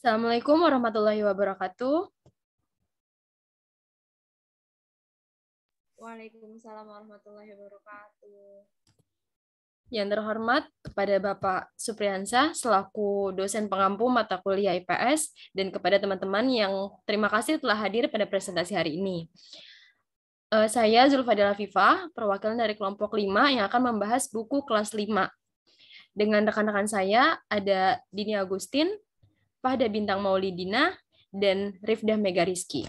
Assalamualaikum warahmatullahi wabarakatuh. Waalaikumsalam warahmatullahi wabarakatuh. Yang terhormat kepada Bapak Supriyansa selaku dosen pengampu mata kuliah IPS dan kepada teman-teman yang terima kasih telah hadir pada presentasi hari ini. Saya Zulfadila Afifah, perwakilan dari kelompok 5 yang akan membahas buku kelas 5. Dengan rekan-rekan saya ada Dini Agustin, Fahda Bintang Maulidina, dan Rifdah Megariski.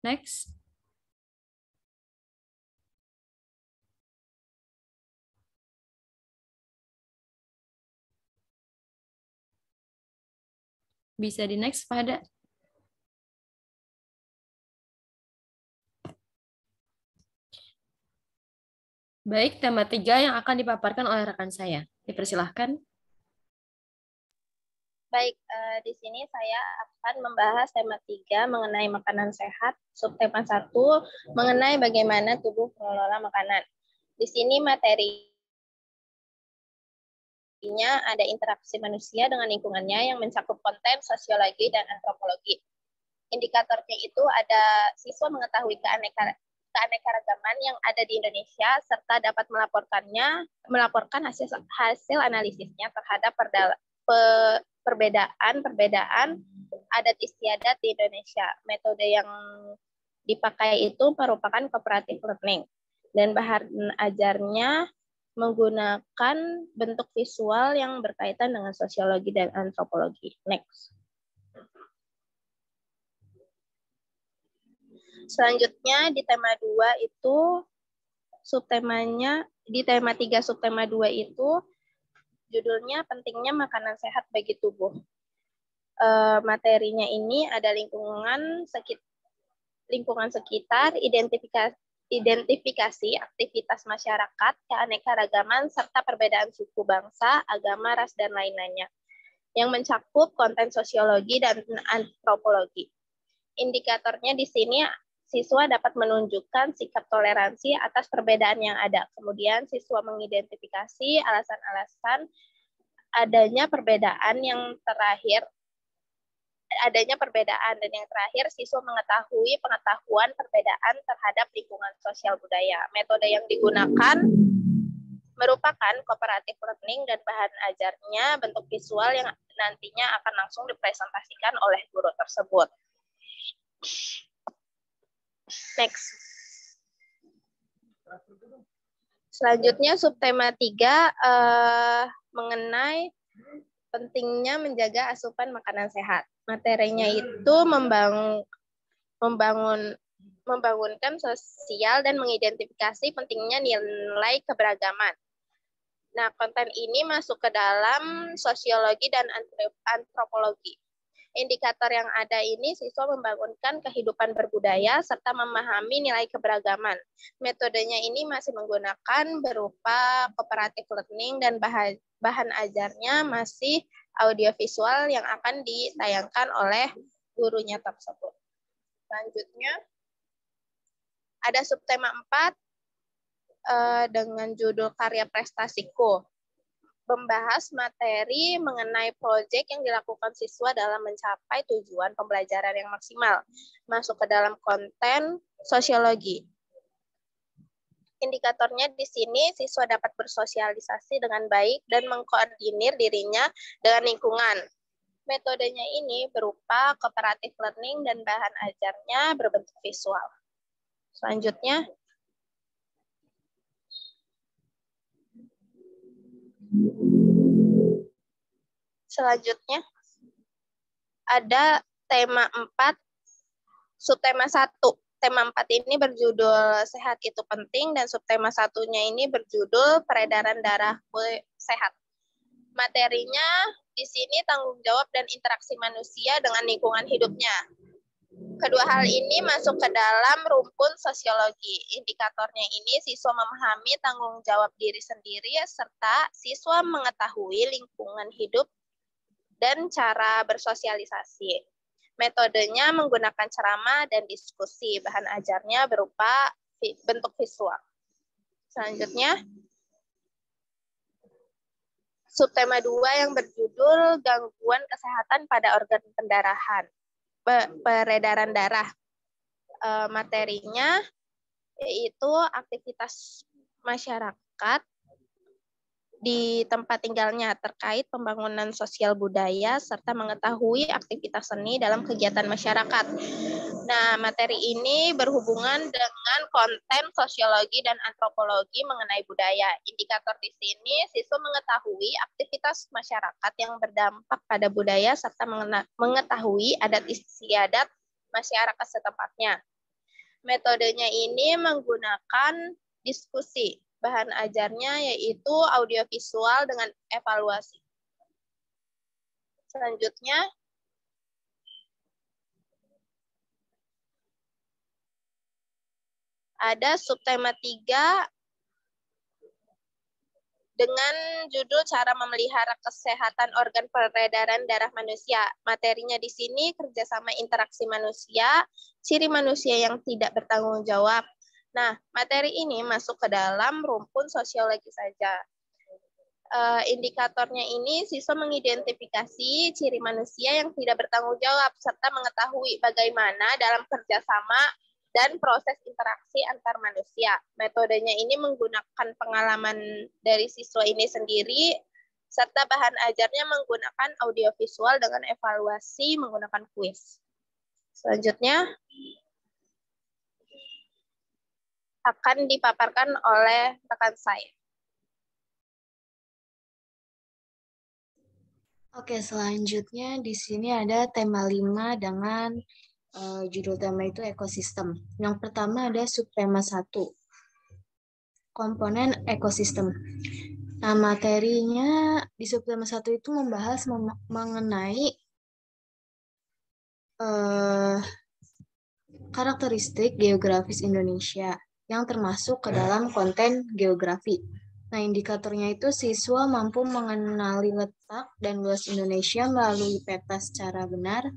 Next. Bisa di next, Fahda. Baik, tema 3 yang akan dipaparkan oleh rekan saya. Dipersilahkan. Baik, di sini saya akan membahas tema 3 mengenai makanan sehat, subtema 1 mengenai bagaimana tubuh mengelola makanan. Di sini materinya ada interaksi manusia dengan lingkungannya yang mencakup konten sosiologi dan antropologi. Indikatornya itu ada siswa mengetahui keanekaragaman yang ada di Indonesia serta dapat melaporkan hasil analisisnya terhadap perbedaan adat istiadat di Indonesia. Metode yang dipakai itu merupakan cooperative learning dan bahan ajarnya menggunakan bentuk visual yang berkaitan dengan sosiologi dan antropologi. Next. Selanjutnya di tema 2 itu subtemanya, di tema 3 subtema 2 itu judulnya pentingnya makanan sehat bagi tubuh. Materinya ini ada lingkungan sekitar, identifikasi aktivitas masyarakat, keanekaragaman, serta perbedaan suku, bangsa, agama, ras, dan lain-lainnya, yang mencakup konten sosiologi dan antropologi. Indikatornya di sini siswa dapat menunjukkan sikap toleransi atas perbedaan yang ada. Kemudian siswa mengidentifikasi alasan-alasan adanya perbedaan dan yang terakhir siswa mengetahui pengetahuan perbedaan terhadap lingkungan sosial budaya. Metode yang digunakan merupakan cooperative learning dan bahan ajarnya bentuk visual yang nantinya akan langsung dipresentasikan oleh guru tersebut. Next. Selanjutnya subtema 3 mengenai pentingnya menjaga asupan makanan sehat. Materinya itu membangunkan sosial dan mengidentifikasi pentingnya nilai keberagaman. Nah, konten ini masuk ke dalam sosiologi dan antropologi. Indikator yang ada ini siswa membangunkan kehidupan berbudaya serta memahami nilai keberagaman. Metodenya ini masih menggunakan berupa cooperative learning dan bahan ajarnya masih audiovisual yang akan ditayangkan oleh gurunya tersebut. Selanjutnya ada subtema 4 dengan judul karya prestasiku. Membahas materi mengenai proyek yang dilakukan siswa dalam mencapai tujuan pembelajaran yang maksimal. Masuk ke dalam konten sosiologi. Indikatornya di sini siswa dapat bersosialisasi dengan baik dan mengkoordinir dirinya dengan lingkungan. Metodenya ini berupa cooperative learning dan bahan ajarnya berbentuk visual. Selanjutnya, ada tema 4, subtema 1. Tema 4 ini berjudul Sehat Itu Penting dan subtema 1-nya ini berjudul Peredaran Darah Sehat. Materinya di sini tanggung jawab dan interaksi manusia dengan lingkungan hidupnya. Kedua hal ini masuk ke dalam rumpun sosiologi. Indikatornya ini siswa memahami tanggung jawab diri sendiri serta siswa mengetahui lingkungan hidup dan cara bersosialisasi. Metodenya menggunakan ceramah dan diskusi. Bahan ajarnya berupa bentuk visual. Selanjutnya subtema 2 yang berjudul gangguan kesehatan pada organ pendarahan, peredaran darah. Materinya yaitu aktivitas masyarakat di tempat tinggalnya terkait pembangunan sosial budaya serta mengetahui aktivitas seni dalam kegiatan masyarakat. Nah, materi ini berhubungan dengan konten sosiologi dan antropologi mengenai budaya. Indikator di sini siswa mengetahui aktivitas masyarakat yang berdampak pada budaya serta mengetahui adat istiadat masyarakat setempatnya. Metodenya ini menggunakan diskusi. Bahan ajarnya yaitu audiovisual dengan evaluasi. Selanjutnya, ada subtema 3 dengan judul cara memelihara kesehatan organ peredaran darah manusia. Materinya di sini kerjasama interaksi manusia, ciri manusia yang tidak bertanggung jawab. Nah, materi ini masuk ke dalam rumpun sosiologi saja. Indikatornya ini siswa mengidentifikasi ciri manusia yang tidak bertanggung jawab serta mengetahui bagaimana dalam kerjasama dan proses interaksi antar manusia. Metodenya ini menggunakan pengalaman dari siswa ini sendiri serta bahan ajarnya menggunakan audiovisual dengan evaluasi menggunakan kuis. Selanjutnya akan dipaparkan oleh rekan saya. Oke, selanjutnya di sini ada tema 5 dengan judul tema itu ekosistem. Yang pertama ada subtema 1, komponen ekosistem. Nah, materinya di subtema 1 itu membahas mengenai karakteristik geografis Indonesia yang termasuk ke dalam konten geografi. Nah, indikatornya itu siswa mampu mengenali letak dan luas Indonesia melalui peta secara benar,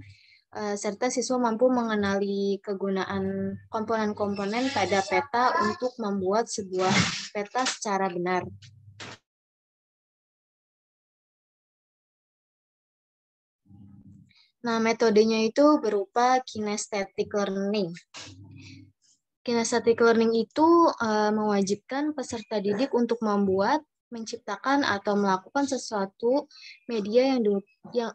serta siswa mampu mengenali kegunaan komponen-komponen pada peta untuk membuat sebuah peta secara benar. Nah, metodenya itu berupa kinesthetic learning. Kinesthetic learning itu mewajibkan peserta didik untuk membuat, menciptakan, atau melakukan sesuatu media yang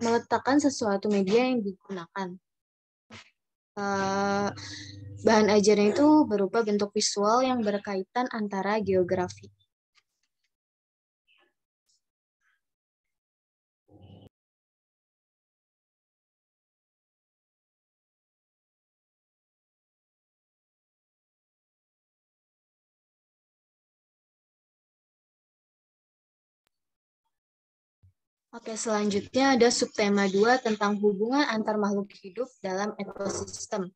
meletakkan sesuatu media yang digunakan. Bahan ajarnya itu berupa bentuk visual yang berkaitan antara geografi. Oke, selanjutnya ada subtema 2 tentang hubungan antar makhluk hidup dalam ekosistem.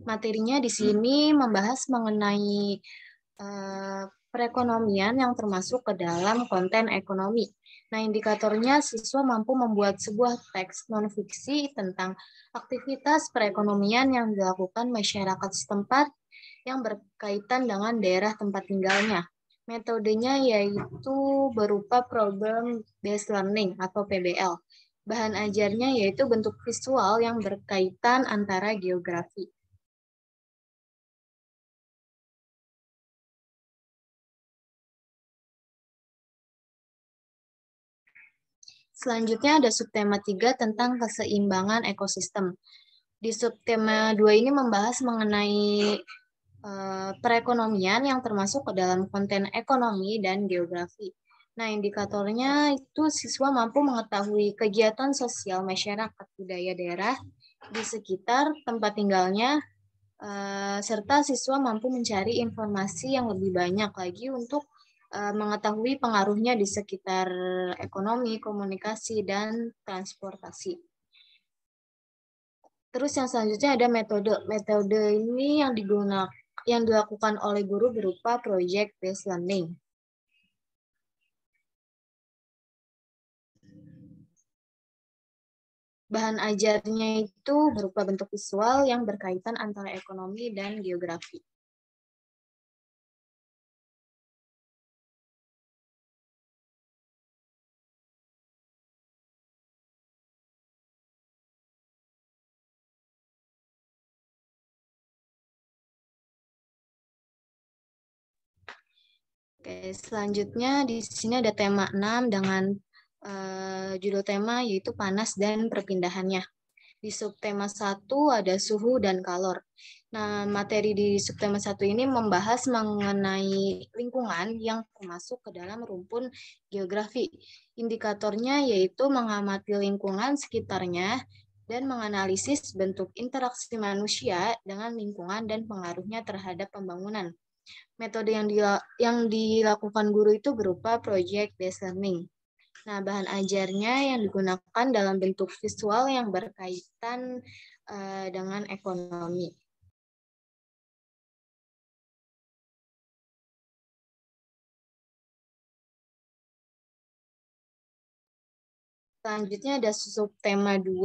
Materinya di sini membahas mengenai perekonomian yang termasuk ke dalam konten ekonomi. Nah, indikatornya siswa mampu membuat sebuah teks non-fiksi tentang aktivitas perekonomian yang dilakukan masyarakat setempat yang berkaitan dengan daerah tempat tinggalnya. Metodenya yaitu berupa problem based learning atau PBL. Bahan ajarnya yaitu bentuk visual yang berkaitan antara geografi. Selanjutnya ada subtema 3 tentang keseimbangan ekosistem. Di subtema 2 ini membahas mengenai perekonomian yang termasuk ke dalam konten ekonomi dan geografi. Nah, indikatornya itu siswa mampu mengetahui kegiatan sosial masyarakat budaya daerah di sekitar tempat tinggalnya, serta siswa mampu mencari informasi yang lebih banyak lagi untuk mengetahui pengaruhnya di sekitar ekonomi, komunikasi, dan transportasi. Terus yang selanjutnya ada metode. Metode ini yang dilakukan oleh guru berupa project based learning. Bahan ajarnya itu berupa bentuk visual yang berkaitan antara ekonomi dan geografi. Oke, selanjutnya di sini ada tema 6 dengan judul tema yaitu panas dan perpindahannya. Di subtema 1 ada suhu dan kalor. Nah, materi di subtema 1 ini membahas mengenai lingkungan yang termasuk ke dalam rumpun geografi. Indikatornya yaitu mengamati lingkungan sekitarnya dan menganalisis bentuk interaksi manusia dengan lingkungan dan pengaruhnya terhadap pembangunan. Metode yang dilakukan guru itu berupa project based learning. Nah, bahan ajarnya yang digunakan dalam bentuk visual yang berkaitan dengan ekonomi. Selanjutnya ada subtema 2,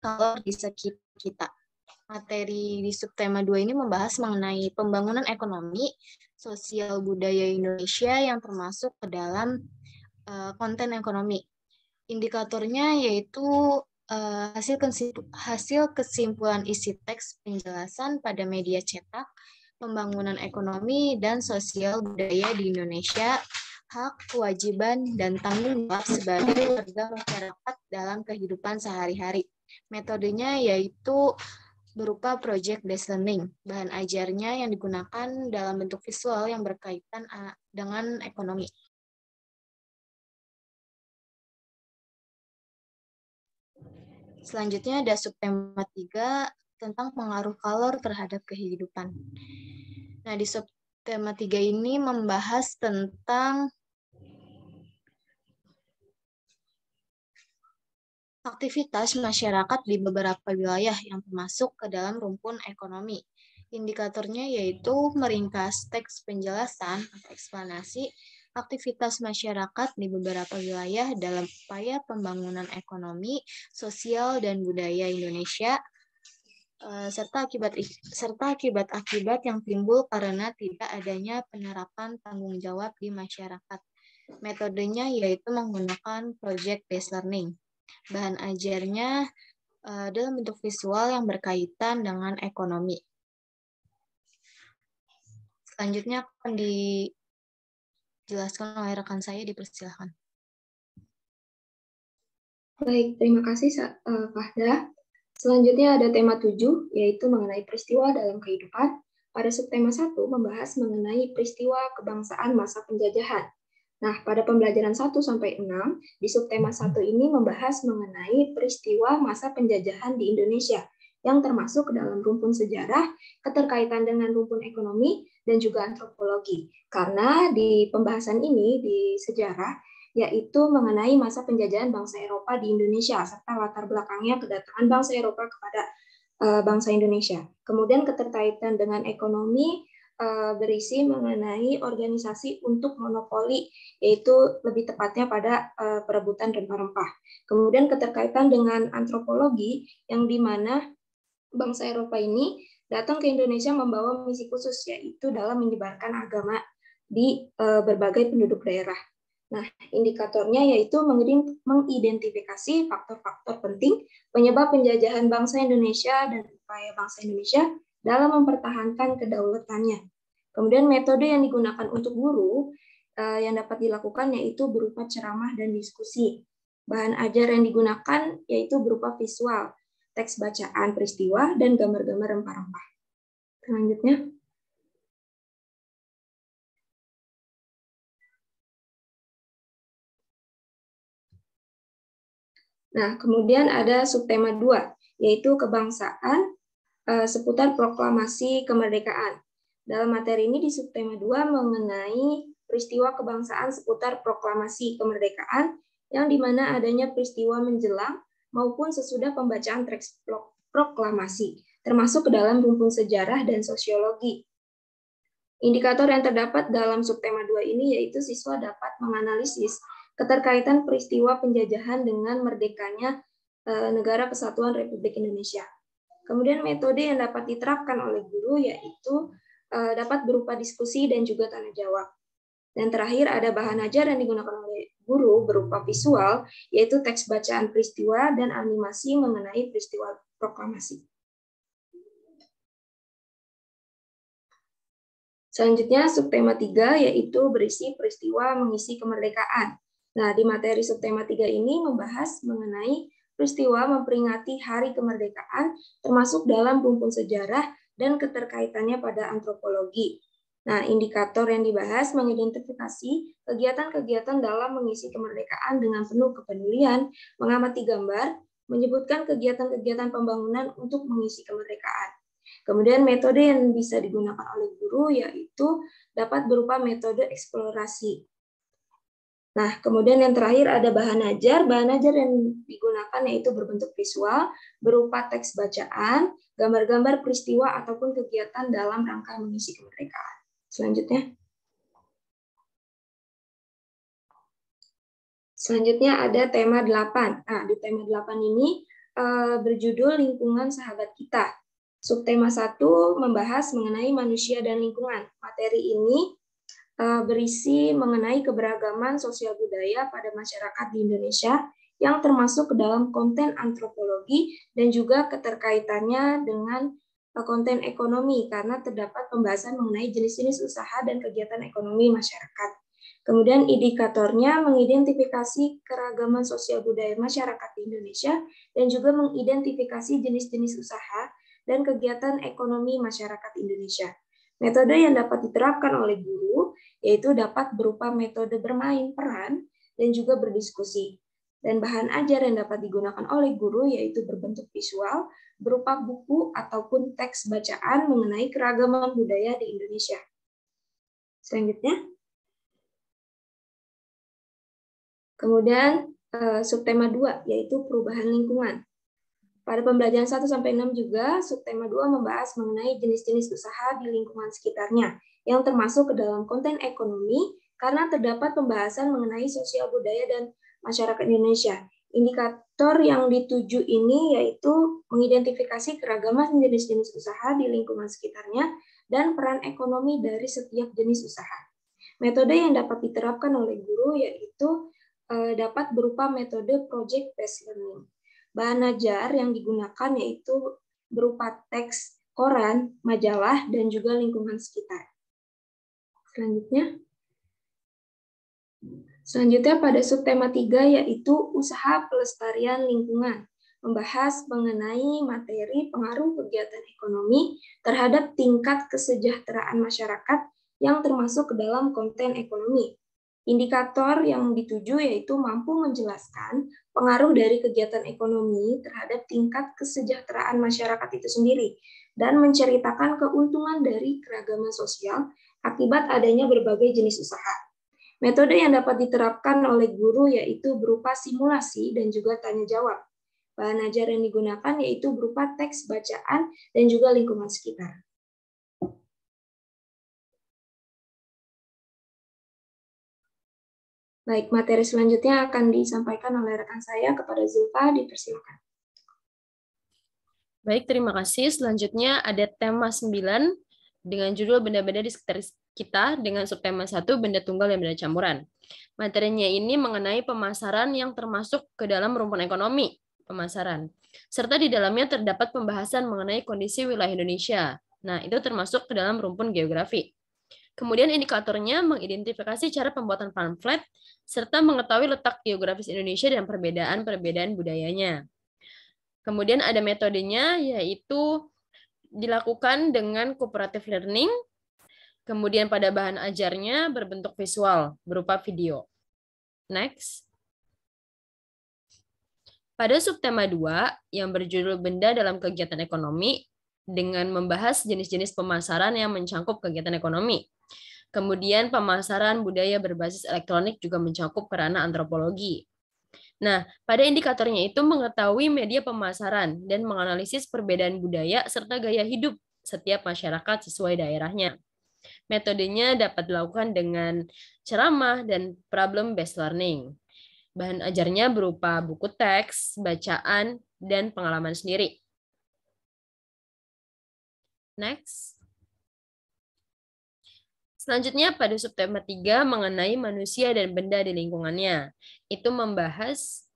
kalor di sekitar kita. Materi di subtema 2 ini membahas mengenai pembangunan ekonomi, sosial budaya Indonesia yang termasuk ke dalam konten ekonomi. Indikatornya yaitu hasil kesimpulan isi teks penjelasan pada media cetak, pembangunan ekonomi dan sosial budaya di Indonesia, hak, kewajiban, dan tanggung jawab sebagai warga masyarakat dalam kehidupan sehari-hari. Metodenya yaitu berupa project based learning. Bahan ajarnya yang digunakan dalam bentuk visual yang berkaitan dengan ekonomi. Selanjutnya ada subtema 3 tentang pengaruh kalor terhadap kehidupan. Nah, di subtema 3 ini membahas tentang aktivitas masyarakat di beberapa wilayah yang termasuk ke dalam rumpun ekonomi. Indikatornya yaitu meringkas teks penjelasan atau eksplanasi aktivitas masyarakat di beberapa wilayah dalam upaya pembangunan ekonomi, sosial, dan budaya Indonesia, serta akibat-akibat yang timbul karena tidak adanya penerapan tanggung jawab di masyarakat. Metodenya yaitu menggunakan project based learning. Bahan ajarnya dalam bentuk visual yang berkaitan dengan ekonomi. Selanjutnya akan dijelaskan oleh rekan saya, dipersilakan. Baik, terima kasih Fahda. Selanjutnya ada tema 7, yaitu mengenai peristiwa dalam kehidupan. Pada subtema 1 membahas mengenai peristiwa kebangsaan masa penjajahan. Nah, pada pembelajaran 1-6, di subtema 1 ini membahas mengenai peristiwa masa penjajahan di Indonesia, yang termasuk dalam rumpun sejarah, keterkaitan dengan rumpun ekonomi, dan juga antropologi. Karena di pembahasan ini, di sejarah, yaitu mengenai masa penjajahan bangsa Eropa di Indonesia, serta latar belakangnya kedatangan bangsa Eropa kepada bangsa Indonesia. Kemudian keterkaitan dengan ekonomi, berisi mengenai organisasi untuk monopoli, yaitu lebih tepatnya pada perebutan rempah-rempah. Kemudian keterkaitan dengan antropologi, yang di mana bangsa Eropa ini datang ke Indonesia membawa misi khusus, yaitu dalam menyebarkan agama di berbagai penduduk daerah. Nah, indikatornya yaitu mengidentifikasi faktor-faktor penting penyebab penjajahan bangsa Indonesia dan upaya bangsa Indonesia dalam mempertahankan kedaulatannya. Kemudian metode yang digunakan untuk guru yang dapat dilakukan yaitu berupa ceramah dan diskusi. Bahan ajar yang digunakan yaitu berupa visual, teks bacaan peristiwa, dan gambar-gambar rempah-rempah. Selanjutnya. Nah, kemudian ada subtema 2, yaitu kebangsaan seputar proklamasi kemerdekaan. Dalam materi ini di subtema 2 mengenai peristiwa kebangsaan seputar proklamasi kemerdekaan, yang di mana adanya peristiwa menjelang maupun sesudah pembacaan teks proklamasi, termasuk ke dalam rumpun sejarah dan sosiologi. Indikator yang terdapat dalam subtema 2 ini yaitu siswa dapat menganalisis keterkaitan peristiwa penjajahan dengan merdekanya Negara Kesatuan Republik Indonesia. Kemudian metode yang dapat diterapkan oleh guru yaitu dapat berupa diskusi dan juga tanya jawab. Dan terakhir ada bahan ajar yang digunakan oleh guru berupa visual, yaitu teks bacaan peristiwa dan animasi mengenai peristiwa proklamasi. Selanjutnya subtema 3 yaitu berisi peristiwa mengisi kemerdekaan. Nah, di materi subtema 3 ini membahas mengenai peristiwa memperingati Hari Kemerdekaan termasuk dalam rumpun sejarah dan keterkaitannya pada antropologi. Nah, indikator yang dibahas mengidentifikasi kegiatan-kegiatan dalam mengisi kemerdekaan dengan penuh kepedulian, mengamati gambar, menyebutkan kegiatan-kegiatan pembangunan untuk mengisi kemerdekaan. Kemudian metode yang bisa digunakan oleh guru yaitu dapat berupa metode eksplorasi. Nah, kemudian yang terakhir ada bahan ajar. Bahan ajar yang digunakan yaitu berbentuk visual, berupa teks bacaan, gambar-gambar peristiwa ataupun kegiatan dalam rangka mengisi kemerdekaan. Selanjutnya ada tema 8. Nah, di tema 8 ini berjudul Lingkungan Sahabat Kita. Subtema 1 membahas mengenai manusia dan lingkungan. Materi ini berisi mengenai keberagaman sosial budaya pada masyarakat di Indonesia yang termasuk ke dalam konten antropologi dan juga keterkaitannya dengan konten ekonomi karena terdapat pembahasan mengenai jenis-jenis usaha dan kegiatan ekonomi masyarakat. Kemudian indikatornya mengidentifikasi keragaman sosial budaya masyarakat di Indonesia dan juga mengidentifikasi jenis-jenis usaha dan kegiatan ekonomi masyarakat Indonesia. Metode yang dapat diterapkan oleh guru yaitu dapat berupa metode bermain peran dan juga berdiskusi. Dan bahan ajar yang dapat digunakan oleh guru yaitu berbentuk visual, berupa buku ataupun teks bacaan mengenai keragaman budaya di Indonesia. Selanjutnya. Kemudian subtema 2 yaitu perubahan lingkungan. Pada pembelajaran 1-6 juga, subtema 2 membahas mengenai jenis-jenis usaha di lingkungan sekitarnya, yang termasuk ke dalam konten ekonomi, karena terdapat pembahasan mengenai sosial budaya dan masyarakat Indonesia. Indikator yang dituju ini yaitu mengidentifikasi keragaman jenis-jenis usaha di lingkungan sekitarnya, dan peran ekonomi dari setiap jenis usaha. Metode yang dapat diterapkan oleh guru yaitu dapat berupa metode project-based learning. Bahan ajar yang digunakan yaitu berupa teks koran, majalah, dan juga lingkungan sekitar. Selanjutnya pada subtema 3 yaitu usaha pelestarian lingkungan. Membahas mengenai materi pengaruh kegiatan ekonomi terhadap tingkat kesejahteraan masyarakat yang termasuk ke dalam konten ekonomi. Indikator yang dituju yaitu mampu menjelaskan pengaruh dari kegiatan ekonomi terhadap tingkat kesejahteraan masyarakat itu sendiri dan menceritakan keuntungan dari keragaman sosial akibat adanya berbagai jenis usaha. Metode yang dapat diterapkan oleh guru yaitu berupa simulasi dan juga tanya jawab. Bahan ajar yang digunakan yaitu berupa teks bacaan dan juga lingkungan sekitar. Baik, materi selanjutnya akan disampaikan oleh rekan saya kepada Zulfa, dipersilakan. Baik, terima kasih. Selanjutnya ada tema 9 dengan judul benda-benda di sekitar kita dengan subtema 1 benda tunggal dan benda campuran. Materinya ini mengenai pemasaran yang termasuk ke dalam rumpun ekonomi pemasaran. Serta di dalamnya terdapat pembahasan mengenai kondisi wilayah Indonesia. Nah, itu termasuk ke dalam rumpun geografi. Kemudian indikatornya mengidentifikasi cara pembuatan pamflet serta mengetahui letak geografis Indonesia dan perbedaan-perbedaan budayanya. Kemudian ada metodenya yaitu dilakukan dengan cooperative learning. Kemudian pada bahan ajarnya berbentuk visual berupa video. Next. Pada subtema 2 yang berjudul benda dalam kegiatan ekonomi dengan membahas jenis-jenis pemasaran yang mencangkup kegiatan ekonomi. Kemudian pemasaran budaya berbasis elektronik juga mencakup kerana antropologi. Nah, pada indikatornya itu mengetahui media pemasaran dan menganalisis perbedaan budaya serta gaya hidup setiap masyarakat sesuai daerahnya. Metodenya dapat dilakukan dengan ceramah dan problem-based learning. Bahan ajarnya berupa buku teks, bacaan, dan pengalaman sendiri. Next. Selanjutnya pada subtema 3 mengenai manusia dan benda di lingkungannya. Itu membahas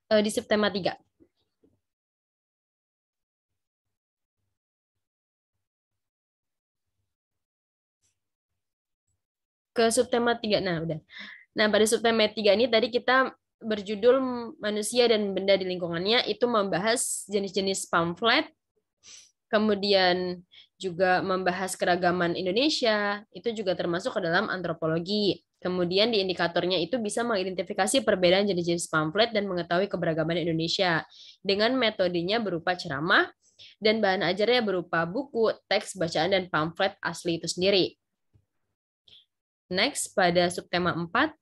di subtema 3. ke subtema 3. Nah, udah. Nah, pada subtema 3 ini tadi kita berjudul manusia dan benda di lingkungannya, itu membahas jenis-jenis pamflet, kemudian juga membahas keragaman Indonesia, itu juga termasuk ke dalam antropologi. Kemudian di indikatornya itu bisa mengidentifikasi perbedaan jenis-jenis pamflet dan mengetahui keberagaman Indonesia dengan metodenya berupa ceramah dan bahan ajarnya berupa buku, teks bacaan, dan pamflet asli itu sendiri. Next, pada subtema 4,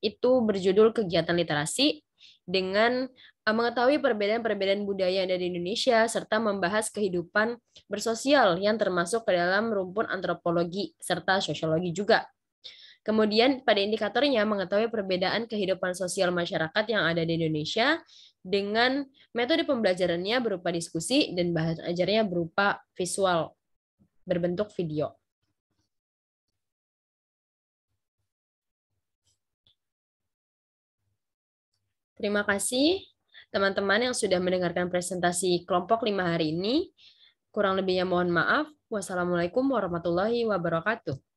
itu berjudul kegiatan literasi dengan mengetahui perbedaan-perbedaan budaya yang ada di Indonesia, serta membahas kehidupan bersosial yang termasuk ke dalam rumpun antropologi, serta sosiologi juga. Kemudian pada indikatornya mengetahui perbedaan kehidupan sosial masyarakat yang ada di Indonesia dengan metode pembelajarannya berupa diskusi dan bahan ajarnya berupa visual, berbentuk video. Terima kasih teman-teman yang sudah mendengarkan presentasi kelompok 5 hari ini. Kurang lebihnya mohon maaf. Wassalamualaikum warahmatullahi wabarakatuh.